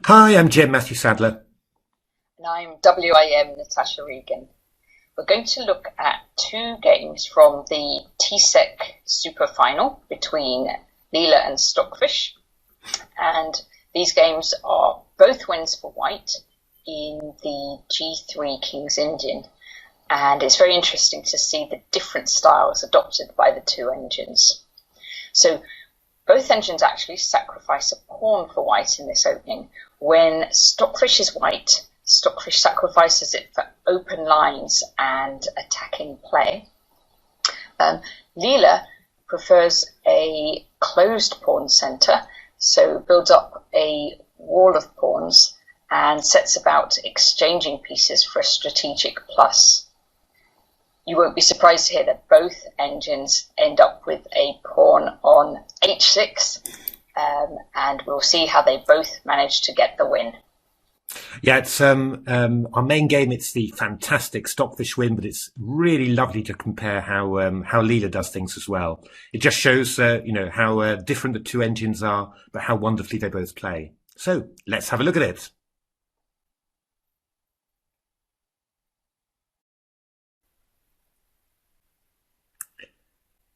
Hi, I'm Jim Matthew Sadler. And I'm WIM Natasha Regan. We're going to look at two games from the TCEC Superfinal between Leela and Stockfish. And these games are both wins for white in the G3 King's Indian. And it's very interesting to see the different styles adopted by the two engines. So both engines actually sacrifice a pawn for white in this opening. When Stockfish is white, Stockfish sacrifices it for open lines and attacking play. Leela prefers a closed pawn centre, so builds up a wall of pawns and sets about exchanging pieces for a strategic plus. You won't be surprised to hear that both engines end up with a pawn on h6, and we'll see how they both manage to get the win. Yeah, it's our main game. It's the fantastic Stockfish win, but it's really lovely to compare how Leela does things as well. It just shows how different the two engines are, but how wonderfully they both play. So let's have a look at it.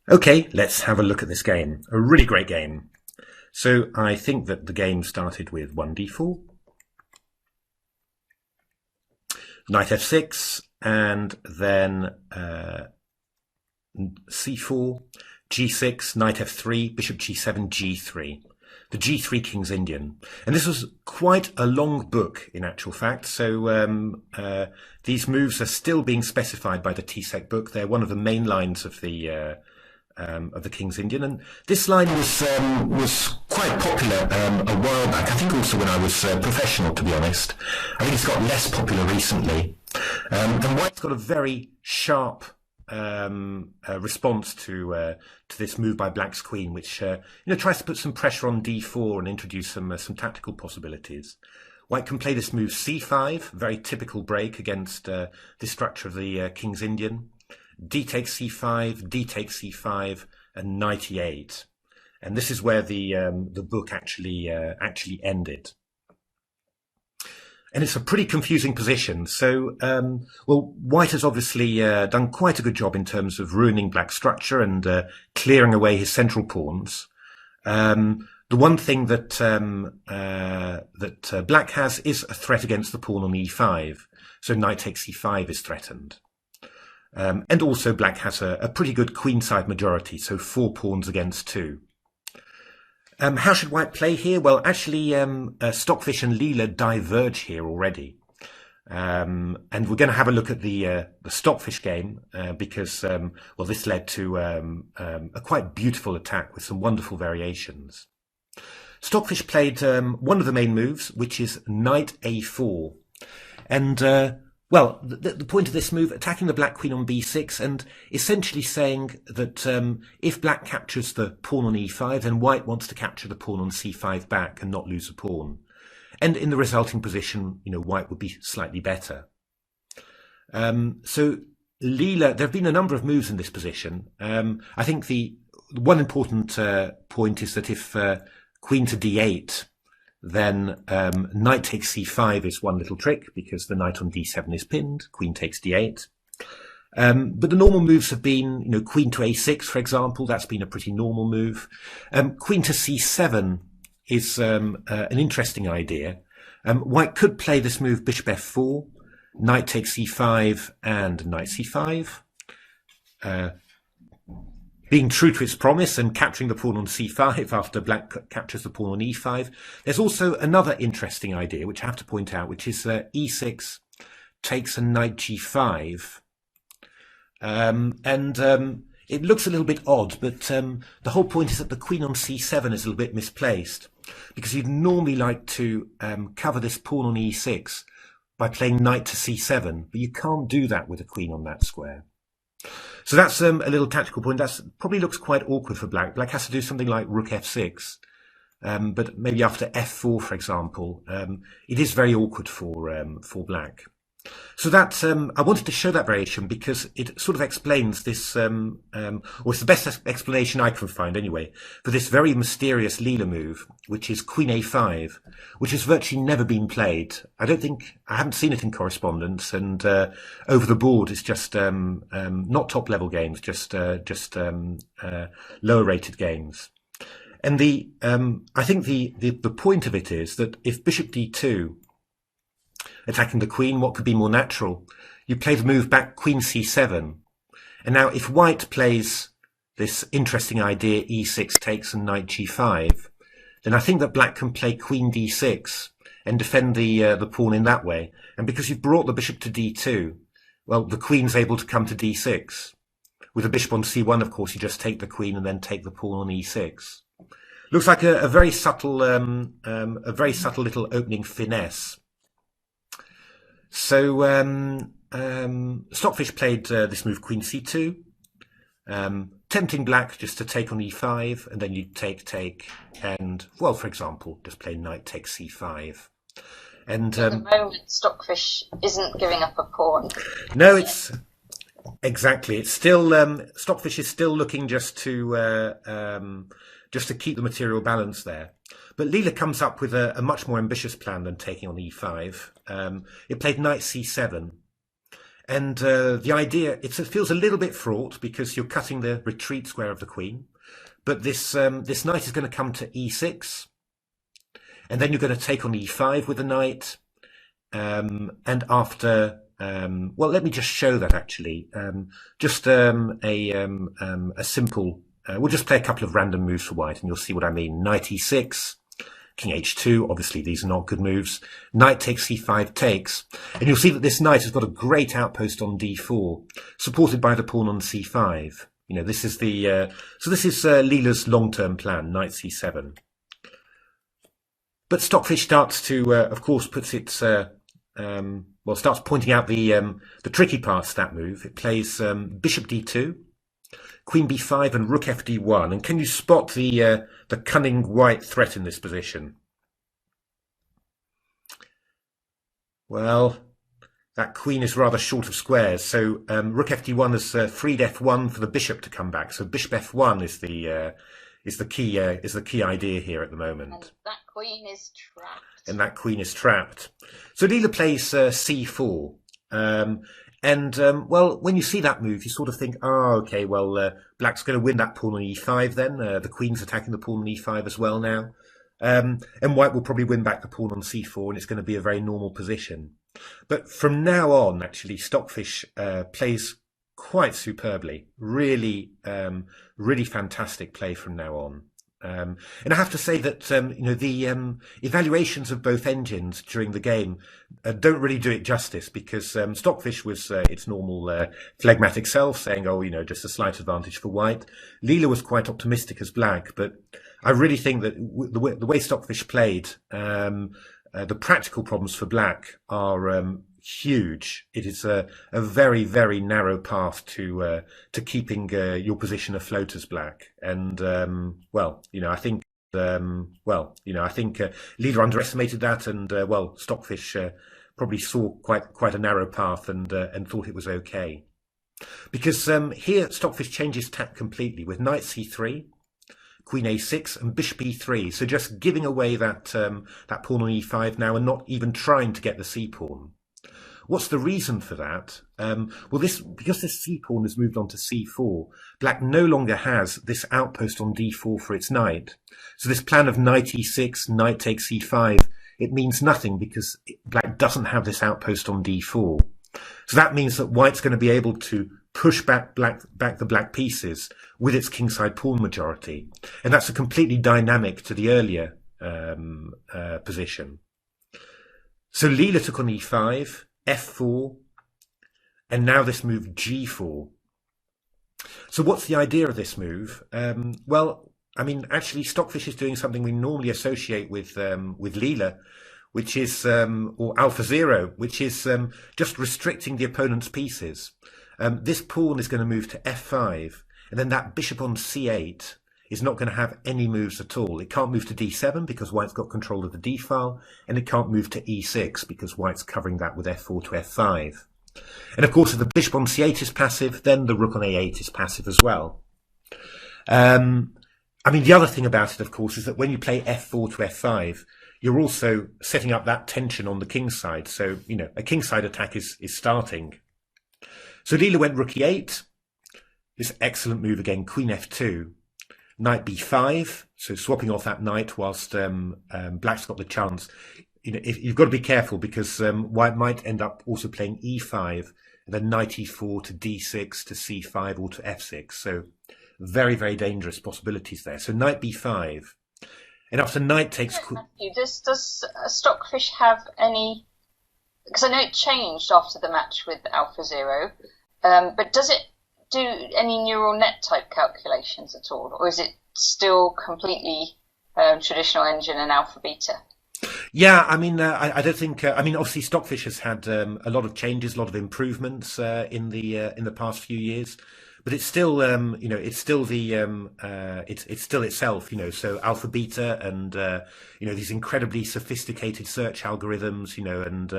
Okay, let's have a look at this game. A really great game. So I think that the game started with 1d4, knight f6, and then c4, g6, knight f3, bishop g7, g3. The G3 King's Indian. And this was quite a long book in actual fact. So these moves are still being specified by the TCEC book. They're one of the main lines of the King's Indian, and this line was quite popular a while back. I think also when I was professional, to be honest. I think it's got less popular recently. And White's got a very sharp response to this move by Black's queen, which tries to put some pressure on d4 and introduce some tactical possibilities. White can play this move c5, very typical break against the structure of the King's Indian. D takes c5, D takes c5, and knight e8, and this is where the book actually ended. And it's a pretty confusing position. So, White has obviously done quite a good job in terms of ruining Black's structure and clearing away his central pawns. The one thing that Black has is a threat against the pawn on e5. So knight takes c5 is threatened. And also Black has a pretty good queenside majority, so 4 pawns against 2. How should White play here? Well, actually, Stockfish and Leela diverge here already. And we're going to have a look at the Stockfish game, because, this led to a quite beautiful attack with some wonderful variations. Stockfish played one of the main moves, which is knight a4. And the point of this move, attacking the Black queen on b6 and essentially saying that if Black captures the pawn on e5, then White wants to capture the pawn on c5 back and not lose a pawn. And in the resulting position, White would be slightly better. So Leela, there have been a number of moves in this position. I think the one important point is that if queen to d8, then knight takes c5 is one little trick, because the knight on d7 is pinned, queen takes d8. But the normal moves have been, queen to a6, for example. That's been a pretty normal move. Queen to c7 is an interesting idea. White could play this move bishop f4, knight takes c5, and knight c5. Being true to its promise and capturing the pawn on c5 after Black captures the pawn on e5. There's also another interesting idea, which I have to point out, which is e6 takes a knight g5. It looks a little bit odd, but the whole point is that the queen on c7 is a little bit misplaced, because you'd normally like to cover this pawn on e6 by playing knight to c7, but you can't do that with a queen on that square. So that's a little tactical point. That probably looks quite awkward for Black. Black has to do something like rook f6, but maybe after f4, for example. It is very awkward for Black. So that I wanted to show that variation because it sort of explains this, or it's the best explanation I can find anyway, for this very mysterious Leela move, which is Queen A5, which has virtually never been played. I haven't seen it in correspondence, and over the board it's just not top level games, just lower rated games. And I think the point of it is that if Bishop D2 attacking the queen, what could be more natural? You play the move back Queen C7. And now if white plays this interesting idea E6 takes and Knight G5, then I think that black can play Queen D6 and defend the pawn in that way. And because you've brought the bishop to D2, well, the queen's able to come to D6. With a bishop on C1, of course, you just take the queen and then take the pawn on E6. Looks like a very subtle little opening finesse. So Stockfish played this move Queen C2, tempting black just to take on E5, and then you take, and, well, for example, just play Knight takes C5. And at the moment, Stockfish isn't giving up a pawn. No, it's exactly. It's still Stockfish is still looking just to keep the material balance there. But Leela comes up with a much more ambitious plan than taking on E5. It played Knight C7. And the idea, it feels a little bit fraught because you're cutting the retreat square of the queen. But this knight is going to come to E6. And then you're going to take on E5 with the knight. And after, well, let me just show that actually. Just a simple, we'll just play a couple of random moves for white and you'll see what I mean. Knight E6. King H2, obviously these are not good moves. Knight takes C5 takes. And you'll see that this knight has got a great outpost on D4, supported by the pawn on C5. You know, this is so this is Leela's long-term plan, Knight C7. But Stockfish starts to, of course, starts pointing out the tricky parts of that move. It plays Bishop D2, Queen B5 and Rook FD1. And can you spot the cunning white threat in this position? Well, that queen is rather short of squares. So Rook FD1 has freed F1 for the bishop to come back. So Bishop F1 is the key idea here at the moment. And that queen is trapped. And that queen is trapped. So Leela plays C4. Well, when you see that move, you sort of think, oh, okay, well, black's going to win that pawn on E5 then. The queen's attacking the pawn on E5 as well now. And white will probably win back the pawn on C4, and it's going to be a very normal position. But from now on, actually, Stockfish plays quite superbly. Really, really fantastic play from now on. And I have to say that the evaluations of both engines during the game don't really do it justice, because Stockfish was its normal phlegmatic self, saying, "Oh, just a slight advantage for white." Leela was quite optimistic as black, but I really think that the way Stockfish played, the practical problems for black are huge. It is a very, very narrow path to keeping your position afloat as black. And I think Leela underestimated that, and Stockfish probably saw quite a narrow path and thought it was okay. Because here Stockfish changes tack completely with Knight C3, Queen A6 and Bishop E3. So just giving away that pawn on E5 now and not even trying to get the C pawn. What's the reason for that? Because this C pawn has moved on to C4, black no longer has this outpost on D4 for its knight. So this plan of Knight E6, Knight takes C5, it means nothing because black doesn't have this outpost on D4. So that means that white's going to be able to push back the black pieces with its kingside pawn majority. And that's a completely dynamic to the earlier position. So Leela took on E5, F4, and now this move G4. So what's the idea of this move? Actually Stockfish is doing something we normally associate with Leela, which is, or AlphaZero, which is just restricting the opponent's pieces. This pawn is going to move to F5, and then that bishop on C8 is not going to have any moves at all. It can't move to d7 because white's got control of the d file, and it can't move to e6 because white's covering that with f4 to f5. And of course, if the bishop on c8 is passive, then the rook on a8 is passive as well. I mean, the other thing about it, of course, is that when you play f4 to f5, you're also setting up that tension on the king's side. So, you know, a kingside attack is starting. So Leela went rook e8. This excellent move again, queen f2. Knight b5, so swapping off that knight whilst black's got the chance. You know, you've got to be careful because white might end up also playing e5, and then knight e4 to d6 to c5 or to f6. So very, very dangerous possibilities there. So knight b5, and after knight takes. Matthew, does Stockfish have any? Because I know it changed after the match with AlphaZero, but does it do any neural net type calculations at all, or is it still completely traditional engine and alpha beta? Yeah, I mean, I don't think. I mean, obviously, Stockfish has had a lot of changes, a lot of improvements in the past few years, but it's still, you know, it's still the it's still itself, you know. So alpha beta and you know, these incredibly sophisticated search algorithms, you know, and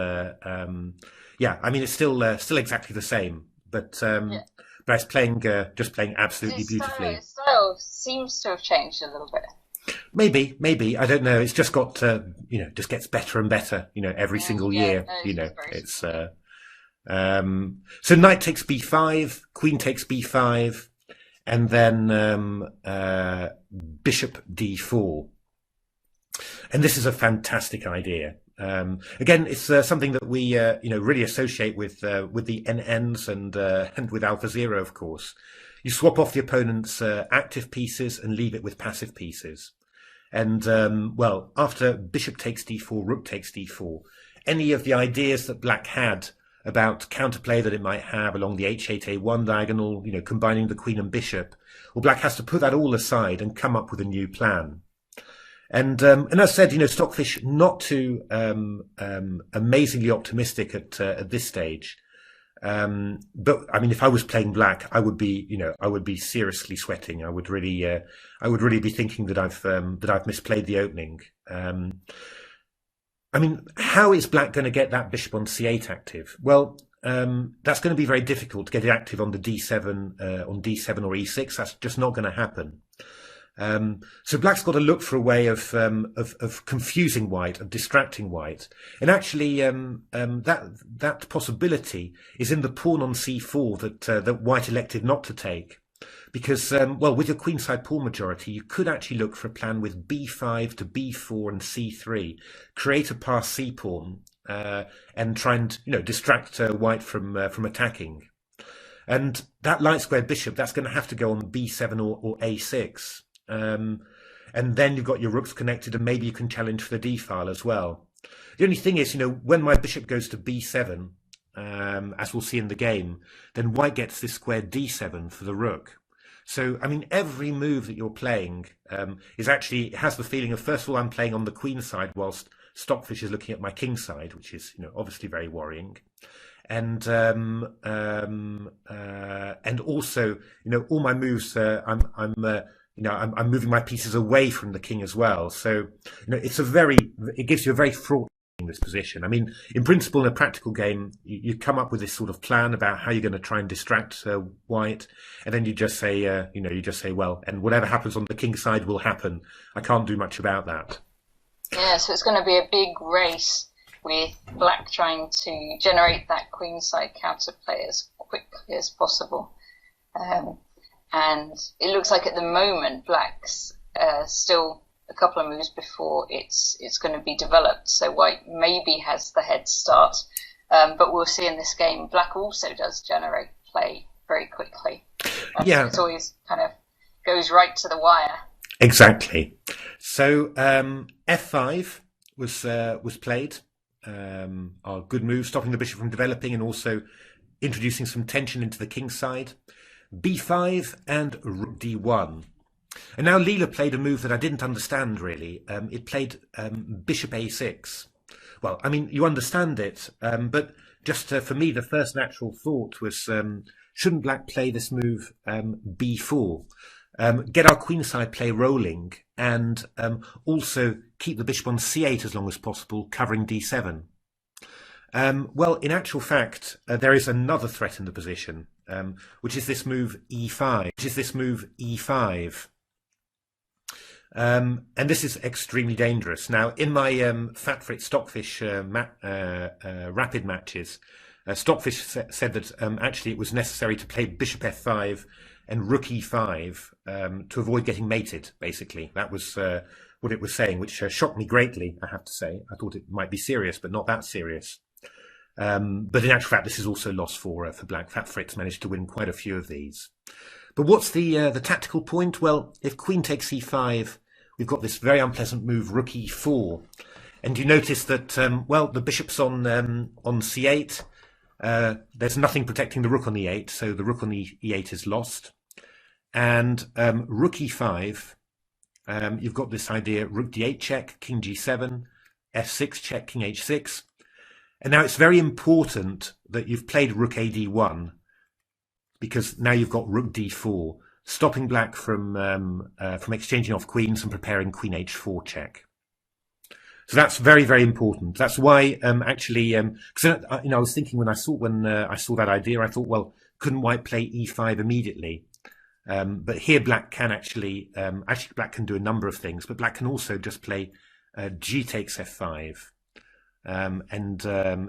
yeah, I mean, it's still exactly the same, but. Yeah. But it's playing, just playing absolutely beautifully. His style seems to have changed a little bit. Maybe. I don't know. It's just got, you know, just gets better and better, you know, every single year. No, you know, it's, so knight takes b5, queen takes b5, and then, bishop d4. And this is a fantastic idea. Again, it's something that we, you know, really associate with the NNs and with AlphaZero, of course. You swap off the opponent's active pieces and leave it with passive pieces. And, well, after bishop takes d4, rook takes d4, any of the ideas that black had about counterplay that it might have along the h8a1 diagonal, you know, combining the queen and bishop, well, black has to put that all aside and come up with a new plan. And as said, you know, Stockfish not too amazingly optimistic at this stage. But I mean, if I was playing black, I would be, you know, I would be seriously sweating. I would really be thinking that I've misplayed the opening. I mean, how is black going to get that bishop on c8 active? Well, that's going to be very difficult to get it active on the d7 or e6. That's just not going to happen. So black's got to look for a way of confusing white, of distracting white. And actually, that possibility is in the pawn on c4 that white elected not to take. Because, well, with your queenside pawn majority, you could actually look for a plan with b5 to b4 and c3, create a pass c pawn, and try and, you know, distract white from attacking. And that light square bishop, that's going to have to go on b7 or a6. And then you've got your rooks connected, and maybe you can challenge for the d file as well. The only thing is, you know, when my bishop goes to b7, as we'll see in the game, then white gets this square d7 for the rook. So, I mean, every move that you're playing is actually, it has the feeling of, first of all, I'm playing on the queen side whilst Stockfish is looking at my king side, which is, you know, obviously very worrying. And also, you know, all my moves, I'm moving my pieces away from the king as well. So, you know, it gives you a very fraught in this position. I mean, in principle, in a practical game, you come up with this sort of plan about how you're going to try and distract white, and then you just say, well, and whatever happens on the king side will happen. I can't do much about that. Yeah, so it's going to be a big race with black trying to generate that queenside counterplay as quickly as possible. And it looks like at the moment black's still a couple of moves before it's going to be developed. So white maybe has the head start, but we'll see in this game black also does generate play very quickly. Yeah, it always kind of goes right to the wire. Exactly. So f5 was played. A good move, stopping the bishop from developing and also introducing some tension into the king side. b5 and rook d1. And now Leela played a move that I didn't understand really. It played bishop a6. Well, I mean, you understand it, but just for me, the first natural thought was, shouldn't black play this move b4? get our queenside play rolling, and also keep the bishop on c8 as long as possible, covering d7. Well, in actual fact, there is another threat in the position, which is this move e5. And this is extremely dangerous. Now, in my Fat Fritz Stockfish rapid matches, Stockfish said that actually it was necessary to play bishop f5 and rook e5 to avoid getting mated, basically. That was what it was saying, which shocked me greatly, I have to say. I thought it might be serious, but not that serious. But in actual fact, this is also lost for black. Fat Fritz managed to win quite a few of these. But what's the tactical point? Well, if queen takes e5, we've got this very unpleasant move, rook e4. And you notice that, well, the bishop's on c8. There's nothing protecting the rook on e8, so the rook on e8 is lost. And rook e5, you've got this idea, rook d8 check, king g7, f6 check, king h6. And now it's very important that you've played rook a d1, because now you've got rook d4, stopping black from exchanging off queens and preparing queen h4 check. So that's very, very important. That's why actually, because I was thinking when I saw that idea, I thought, well, couldn't white play e5 immediately? But here black can actually black can do a number of things, but black can also just play g takes f5. And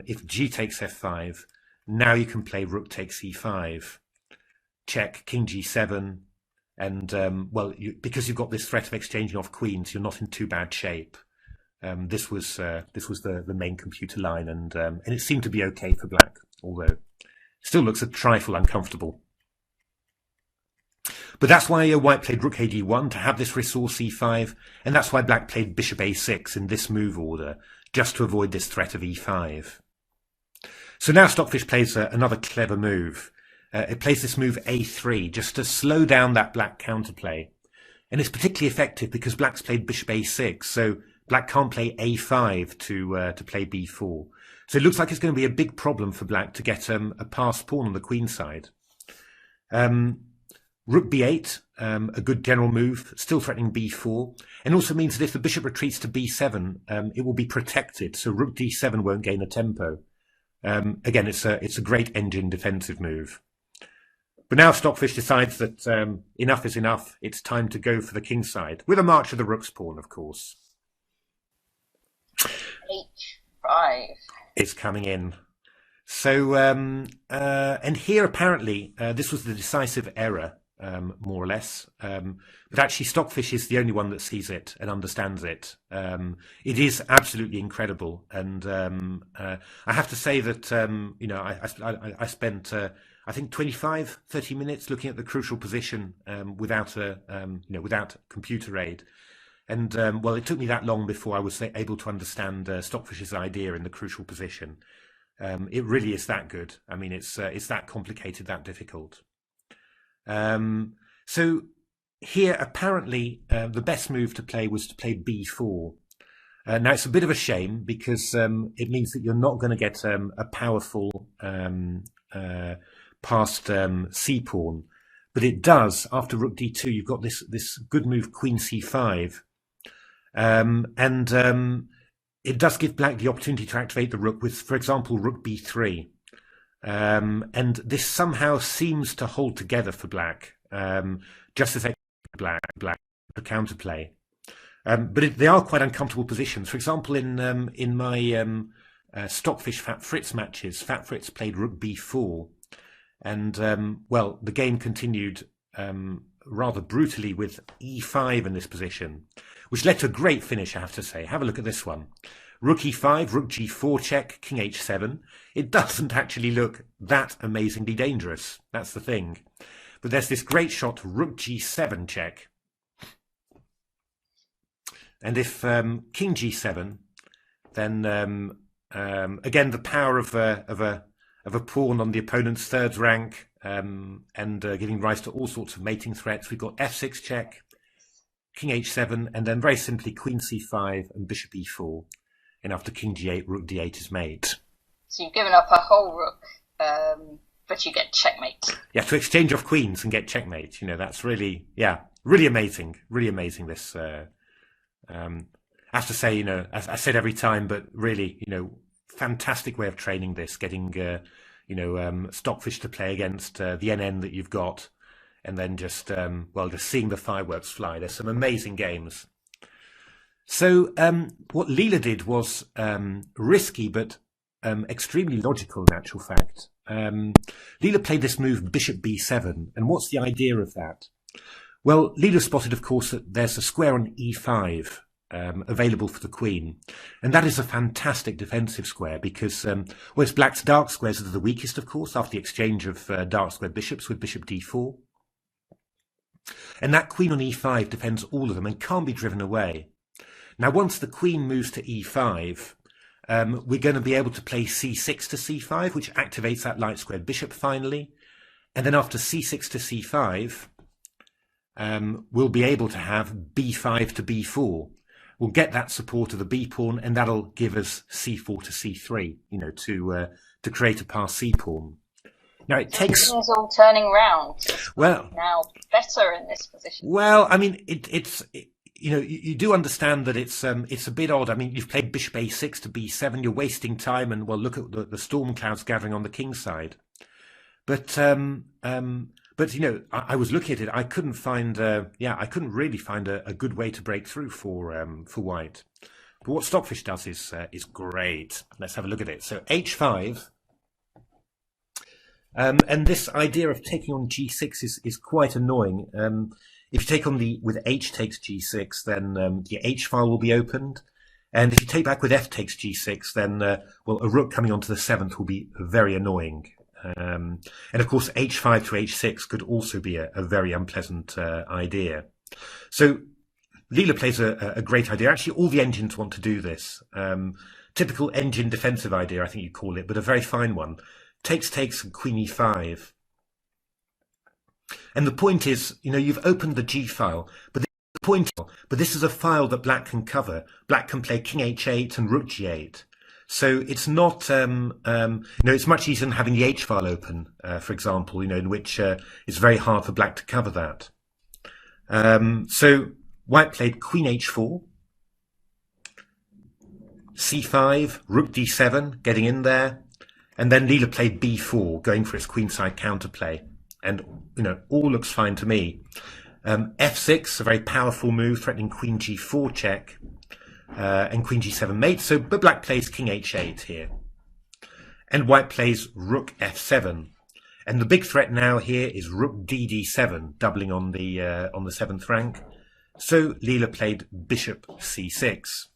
if g takes f5, now you can play rook takes e5, check, king g7, and well, because you've got this threat of exchanging off queens, you're not in too bad shape. This was the main computer line, and it seemed to be okay for black, although it still looks a trifle uncomfortable. But that's why white played rook a d1 to have this resource e5, and that's why black played bishop a6 in this move order, just to avoid this threat of e5. So now Stockfish plays another clever move. It plays this move a3 just to slow down that black counterplay. And it's particularly effective because black's played bishop a6, so black can't play a5 to play b4. So it looks like it's going to be a big problem for black to get a passed pawn on the queen side. Rook b8, a good general move, still threatening b4, and also means that if the bishop retreats to b7, it will be protected, so rook d7 won't gain a tempo. Again, it's a great engine defensive move. But now Stockfish decides that enough is enough. It's time to go for the king side, with a march of the rook's pawn, of course. h5 is coming in. So, and here apparently this was the decisive error. More or less, but actually Stockfish is the only one that sees it and understands it. It is absolutely incredible, and I have to say that I spent I think 25-30 minutes looking at the crucial position without computer aid, and well, it took me that long before I was able to understand Stockfish's idea in the crucial position. It really is that good. I mean, it's that complicated, that difficult. So here, apparently, the best move to play was to play b4. Now, it's a bit of a shame because it means that you're not going to get a powerful passed c-pawn. But it does, after rook d2, you've got this good move, queen c5. And it does give black the opportunity to activate the rook with, for example, rook b3. And this somehow seems to hold together for black, just as black for counterplay. But they are quite uncomfortable positions. For example, in my Stockfish Fat Fritz matches, Fat Fritz played rook b4, and well, the game continued rather brutally with e5 in this position, which led to a great finish, I have to say. Have a look at this one. Rook e5, rook g4 check, king h7. It doesn't actually look that amazingly dangerous. That's the thing. But there's this great shot, rook g7 check. And if king g7, then again the power of a pawn on the opponent's third rank, and giving rise to all sorts of mating threats. We've got f6 check, king h7, and then very simply queen c5 and bishop e4. And after king g8, rook d8 is made. So you've given up a whole rook but you get checkmate. Yeah, to exchange off queens and get checkmate. You know, that's really, yeah, really amazing. Really amazing, this. I have to say, you know, as I said every time, but really, you know, fantastic way of training this, getting, you know, Stockfish to play against the NN that you've got, and then just, well, just seeing the fireworks fly. There's some amazing games. So what Leela did was risky, but extremely logical in actual fact. Leela played this move, bishop b7, and what's the idea of that? Well, Leela spotted, of course, that there's a square on e5 available for the queen, and that is a fantastic defensive square because, well, it's black's dark squares that are the weakest, of course, after the exchange of dark square bishops with bishop d4. And that queen on e5 defends all of them and can't be driven away. Now, once the queen moves to e5, we're going to be able to play c6 to c5, which activates that light squared bishop finally. And then after c6 to c5, we'll be able to have b5 to b4. We'll get that support of the b pawn, and that'll give us c4 to c3, you know, to create a pass c pawn. Now it takes. Things all turning round. Well, now better in this position. Well, I mean, it's. You know, you do understand that it's a bit odd. I mean, you've played bishop a6 to b7. You're wasting time, and well, look at the storm clouds gathering on the king's side. But you know, I was looking at it. I couldn't find, I couldn't really find a good way to break through for white. But what Stockfish does is great. Let's have a look at it. So h5, and this idea of taking on g6 is quite annoying. If you take on with h takes g6, then the h file will be opened. And if you take back with f takes g6, then, well, a rook coming onto the 7th will be very annoying. And of course, h5 to h6 could also be a very unpleasant idea. So Leela plays a great idea. Actually, all the engines want to do this. Typical engine defensive idea, I think you call it, but a very fine one. Takes, and queen e5. And the point is, you know, you've opened the G file, but this is a file that black can cover. Black can play king h8 and rook g8. So it's not, you know, it's much easier than having the H file open, for example, you know, in which it's very hard for black to cover that. So white played queen h4, c5, rook d7, getting in there, and then Leela played b4, going for its queenside counterplay. And, you know, all looks fine to me. f6, a very powerful move, threatening queen g4 check, and queen g7 mate. So, but black plays king h8 here. And white plays rook f7. And the big threat now here is rook dd7, doubling on the 7th rank. So Leela played bishop c6.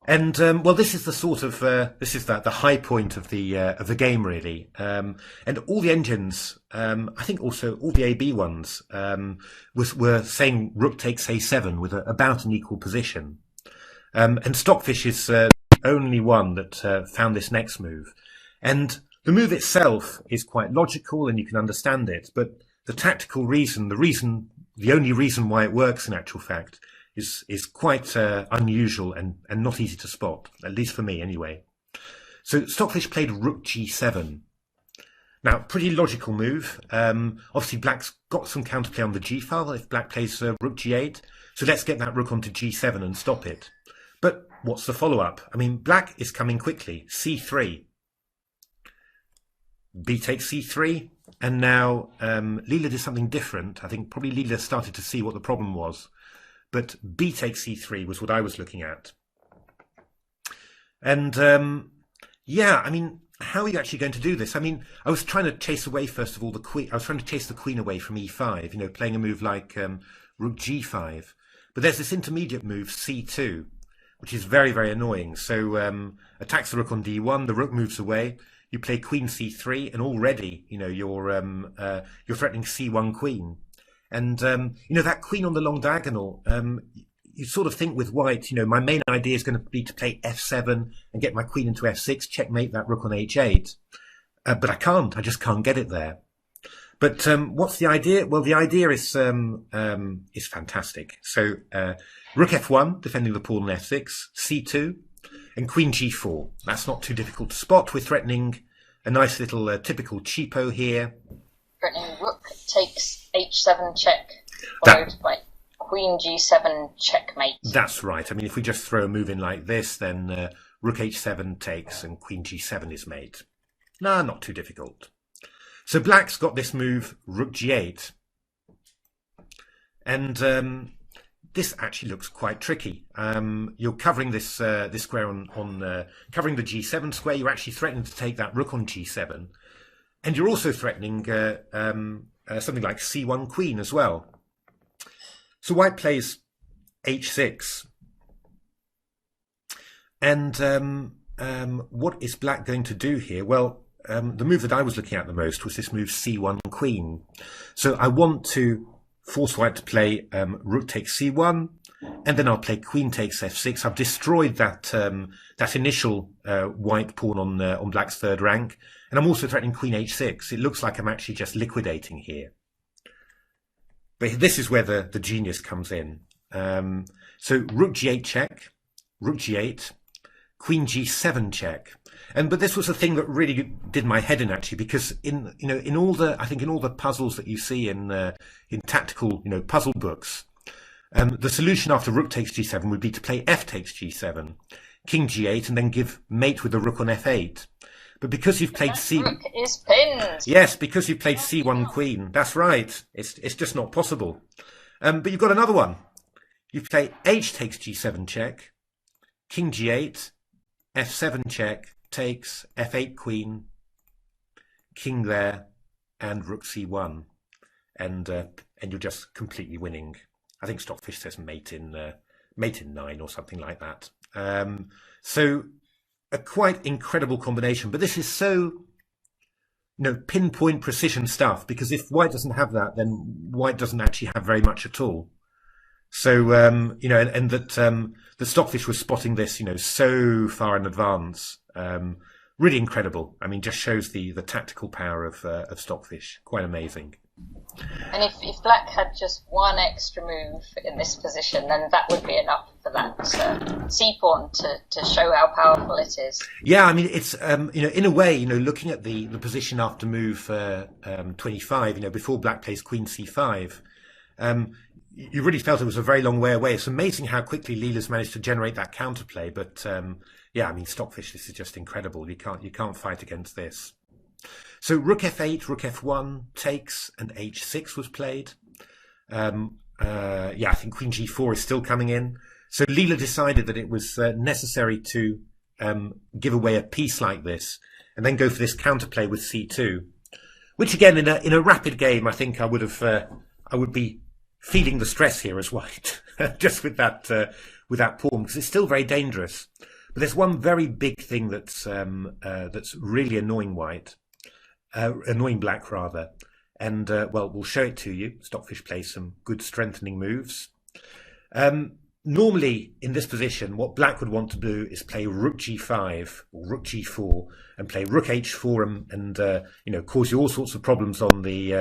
And well, this is the sort of this is the high point of the game, really. And all the engines, I think also all the AB ones, were saying rook takes a7 with about an equal position. And Stockfish is the only one that found this next move. And the move itself is quite logical, and you can understand it. But the tactical reason, the only reason why it works, in actual fact, is quite unusual and not easy to spot, at least for me anyway. So Stockfish played rook g7. Now, pretty logical move. Obviously, black's got some counterplay on the g file if black plays rook g8. So let's get that rook onto g7 and stop it. But what's the follow-up? I mean, black is coming quickly. c3. B takes c3. And now Leela did something different. I think probably Leela started to see what the problem was. But b takes c3 was what I was looking at. And, yeah, I mean, how are you actually going to do this? I mean, I was trying to chase away, first of all, the queen. I was trying to chase the queen away from e5, you know, playing a move like rook g5. But there's this intermediate move, c2, which is very, very annoying. So attacks the rook on d1, the rook moves away. You play queen c3, and already, you know, you're threatening c1 queen. And, you know, that queen on the long diagonal, you sort of think with white, you know, my main idea is going to be to play f7 and get my queen into f6, checkmate that rook on h8. But I can't. I just can't get it there. But what's the idea? Well, the idea is fantastic. So rook f1, defending the pawn on f6, c2, and queen g4. That's not too difficult to spot. We're threatening a nice little typical cheapo here. Threatening rook takes h7 check, followed by queen g7 checkmate. That's right. I mean, if we just throw a move in like this, then rook h7 takes and queen g7 is mate. Nah, not too difficult. So black's got this move, rook g8. And this actually looks quite tricky. You're covering this this square on covering the g7 square. You're actually threatening to take that rook on g7. And you're also threatening something like c1 queen as well. So white plays h6. And what is black going to do here? Well, the move that I was looking at the most was this move c1 queen. So I want to force white to play rook takes c1, and then I'll play queen takes f6. I've destroyed that that initial white pawn on black's third rank, and I'm also threatening queen h6. It looks like I'm actually just liquidating here. But this is where the genius comes in. So rook g8 check, rook g8, queen g7 check. But this was the thing that really did my head in, actually, because in all the puzzles that you see in tactical puzzle books, the solution after rook takes g7 would be to play f takes g7, king g8, and then give mate with the rook on f8. But because you've played rook is pinned. Yes, because you've played c1 queen. That's right. It's just not possible. But you've got another one. You play h takes g7 check, king g8, f7 check, takes, f8 queen, king there, and rook c1, and you're just completely winning. I think Stockfish says mate in 9 or something like that. So a quite incredible combination, but this is so pinpoint precision stuff, because if white doesn't have that, then white doesn't actually have very much at all. So and that the Stockfish was spotting this so far in advance. Really incredible. I mean, just shows the tactical power of Stockfish. Quite amazing. And if black had just one extra move in this position, then that would be enough for that c pawn to show how powerful it is. Yeah, I mean, it's in a way, looking at the position after move 25, before black plays queen c5, you really felt it was a very long way away. It's amazing how quickly Leela's managed to generate that counterplay, but yeah, I mean, Stockfish, this is just incredible. You can't fight against this. So rook f8, rook f1 takes, and h6 was played. Yeah, I think queen g4 is still coming in. So Leela decided that it was necessary to give away a piece like this, and then go for this counterplay with c2, which again, in a rapid game, I think I would be feeling the stress here as white, just with that pawn, because it's still very dangerous. But there's one very big thing that's really annoying white, annoying black rather, and well, we'll show it to you. Stockfish plays some good strengthening moves. Normally in this position, what black would want to do is play rook g5 or rook g4 and play rook h4 and cause you all sorts of problems on the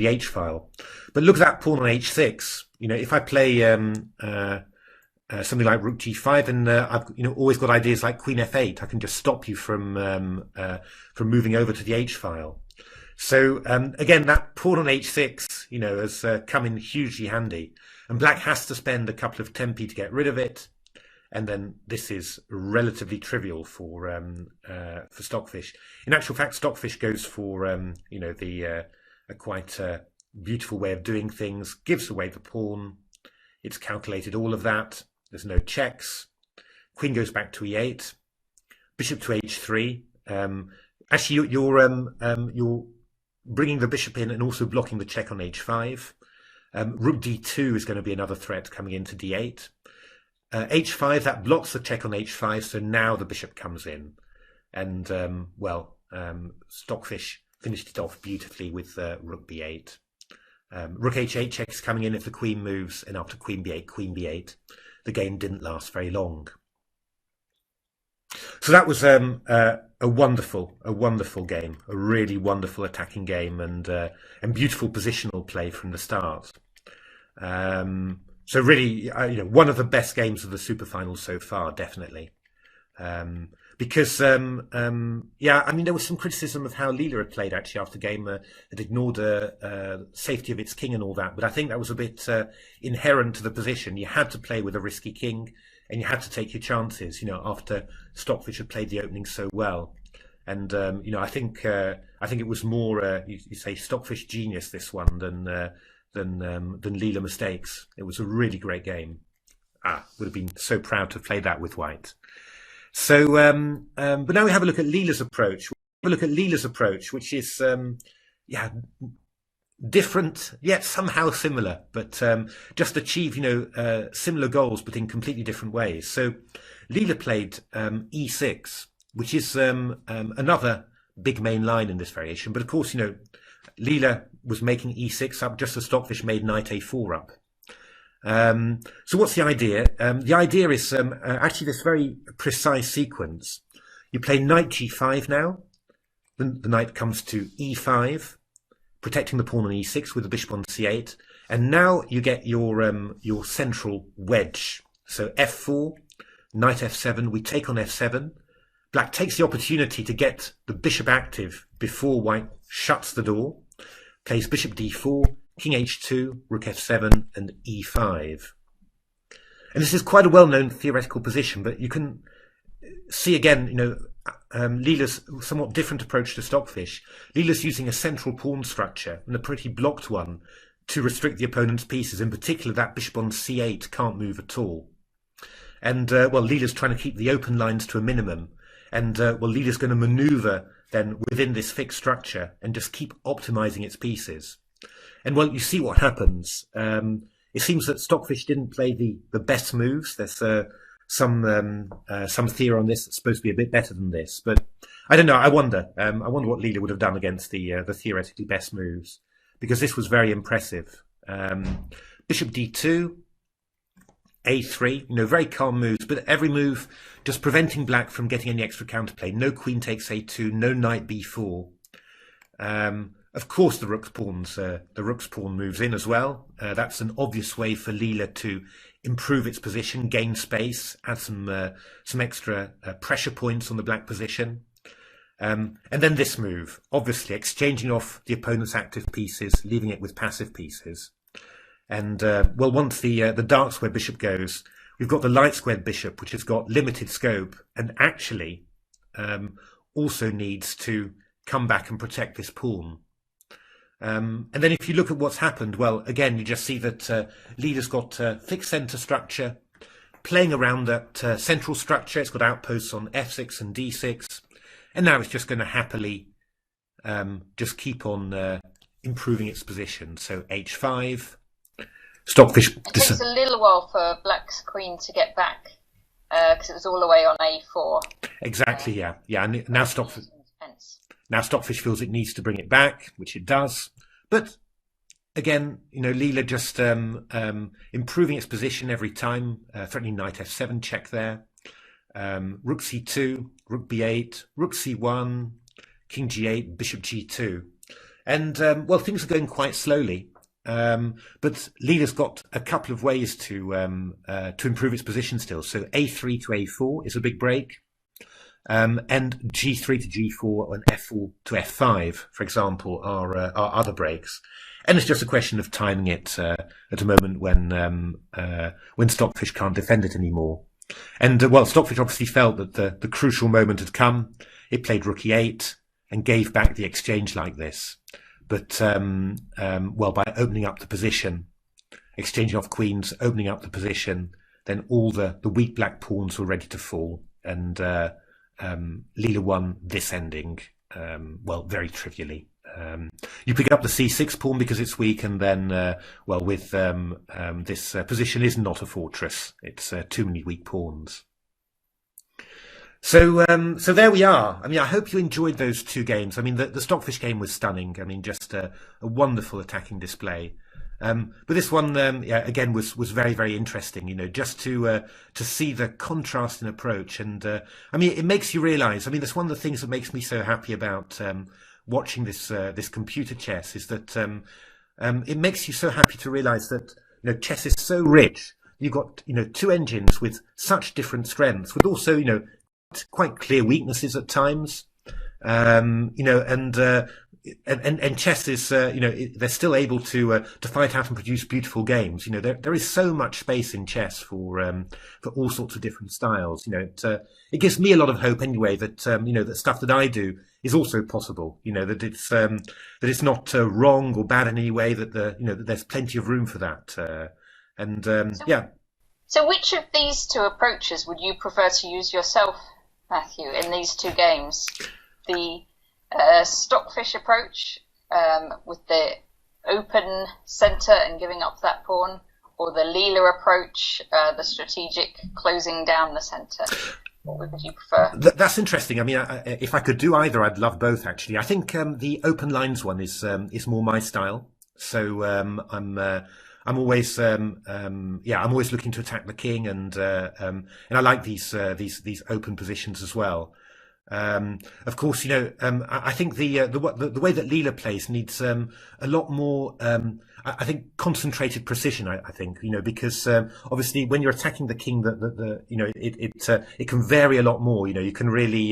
h file. But look at that pawn on h6. If I play something like rook g5, then I've always got ideas like queen f8. I can just stop you from moving over to the h file. So again, that pawn on h6, has come in hugely handy. And black has to spend a couple of tempi to get rid of it, and then this is relatively trivial for Stockfish. In actual fact, Stockfish goes for a quite beautiful way of doing things. Gives away the pawn. It's calculated all of that. There's no checks. Queen goes back to e8. Bishop to h3. Actually, you're bringing the bishop in and also blocking the check on h5. Rook d2 is going to be another threat coming into d8. h5, that blocks the check on h5, so now the bishop comes in. And, Stockfish finished it off beautifully with rook b8. Rook h8 check is coming in if the queen moves, and after queen b8, the game didn't last very long. So that was a wonderful game, a really wonderful attacking game, and beautiful positional play from the start. So really, one of the best games of the Superfinal so far, definitely. because yeah, I mean, there was some criticism of how Leela had played actually after the game. Had ignored the safety of its king and all that, but I think that was a bit inherent to the position. You had to play with a risky king, and you had to take your chances. You know, after Stockfish had played the opening so well, and you know, I think it was more you say Stockfish genius this one than Leela mistakes. It was a really great game. Would have been so proud to have played that with white. So, but now we have a look at Leela's approach. We have a look at Leela's approach, which is, yeah, different yet somehow similar, but just achieve, you know, similar goals, but in completely different ways. So, Leela played E6, which is another big main line in this variation. But of course, you know, Leela was making E6 up just as Stockfish made Knight A4 up. So what's the idea? The idea is actually this very precise sequence. You play Knight G5 now. The knight comes to E5, protecting the pawn on E6 with the bishop on C8. And now you get your central wedge. So F4, Knight F7. We take on F7. Black takes the opportunity to get the bishop active before white shuts the door. Plays bishop D4. King H2, Rook F7, and E5. And this is quite a well-known theoretical position, but you can see again, you know, Leela's somewhat different approach to Stockfish. Leela's using a central pawn structure, and a pretty blocked one, to restrict the opponent's pieces. In particular, that bishop on C8 can't move at all. And, well, Leela's trying to keep the open lines to a minimum. And, well, Leela's going to maneuver then within this fixed structure and just keep optimizing its pieces. And well, you see what happens. It seems that Stockfish didn't play the best moves. There's some theory on this that's supposed to be a bit better than this, but I don't know. I wonder what Leela would have done against the theoretically best moves, because this was very impressive. Bishop D2, A3. You know, very calm moves, but every move just preventing black from getting any extra counterplay. No queen takes A2. No knight B4. Of course, the rook's pawn moves in as well. That's an obvious way for Leela to improve its position, gain space, add some extra pressure points on the black position. And then this move, obviously exchanging off the opponent's active pieces, leaving it with passive pieces. And well, once the dark square bishop goes, we've got the light squared bishop, which has got limited scope and actually also needs to come back and protect this pawn. And then if you look at what's happened, well, again, you just see that Leela's got fixed centre structure, playing around that central structure. It's got outposts on F6 and D6, and now it's just going to happily just keep on improving its position. So H5, Stockfish. It takes a little while for black's queen to get back because it was all the way on A4. Exactly, yeah. And now Stockfish feels it needs to bring it back, which it does. But again, you know, Leela just improving its position every time, threatening Knight F7 check there. Rook C2, Rook B8, Rook C1, King G8, Bishop G2. And, well, things are going quite slowly. But Leela's got a couple of ways to improve its position still. So A3 to A4 is a big break. And G3 to G4 and F4 to F5, for example, are other breaks. And it's just a question of timing it at a moment when Stockfish can't defend it anymore. And well, Stockfish obviously felt that the crucial moment had come. It played Rook E8 and gave back the exchange like this. But well, by opening up the position, exchanging off queens, opening up the position, then all the weak black pawns were ready to fall. And Leela won this ending, well, very trivially. You pick up the C6 pawn because it's weak, and then, well, with this position is not a fortress. It's too many weak pawns. So there we are. I mean, I hope you enjoyed those two games. I mean, the Stockfish game was stunning. I mean, just a wonderful attacking display. But this one, yeah, again, was very, very interesting. You know, just to see the contrast in approach, and I mean, it makes you realise. I mean, that's one of the things that makes me so happy about watching this computer chess is that it makes you so happy to realise that, you know, chess is so rich. You've got, you know, two engines with such different strengths, with also, you know, quite clear weaknesses at times. And chess is, they're still able to fight out and produce beautiful games. There is so much space in chess for all sorts of different styles. It gives me a lot of hope anyway that, that stuff that I do is also possible. That it's not wrong or bad in any way, that that there's plenty of room for that. So which of these two approaches would you prefer to use yourself, Matthew, in these two games? The Stockfish approach with the open centre and giving up that pawn, or the Leela approach, the strategic closing down the centre? What would you prefer? That's interesting. I mean, if I could do either, I'd love both. Actually, I think the open lines one is more my style. So I'm always I'm always looking to attack the king, and I like these open positions as well. Of course, I think the way that Leela plays needs a lot more, I think, concentrated precision. I think, because obviously when you're attacking the king, it can vary a lot more. You can really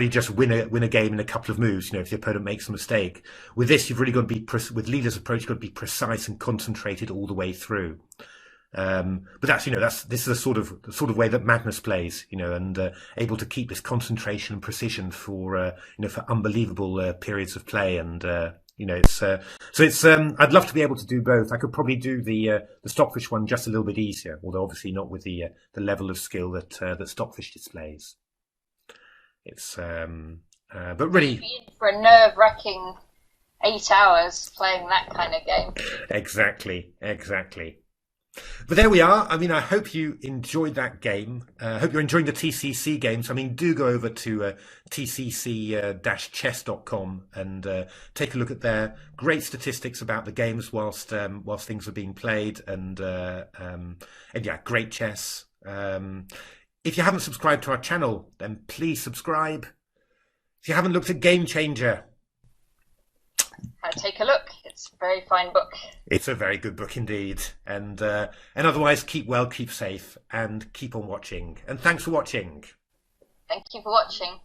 just win a game in a couple of moves. If the opponent makes a mistake. With this, you've really got to be with Leela's approach, you've got to be precise and concentrated all the way through. But this is the sort of way that Magnus plays, and able to keep this concentration and precision for unbelievable periods of play. And I'd love to be able to do both. I could probably do the Stockfish one just a little bit easier, although obviously not with the level of skill that Stockfish displays. But really, you'd be in for a nerve-wracking 8 hours playing that kind of game. Exactly. But there we are. I mean, I hope you enjoyed that game. I hope you're enjoying the TCC games. I mean, do go over to tcc-chess.com and take a look at their great statistics about the games whilst things are being played. And yeah, great chess. If you haven't subscribed to our channel, then please subscribe. If you haven't looked at Game Changer, take a look. It's a very fine book. It's a very good book indeed. And otherwise, keep well, keep safe, and keep on watching. And thanks for watching. Thank you for watching.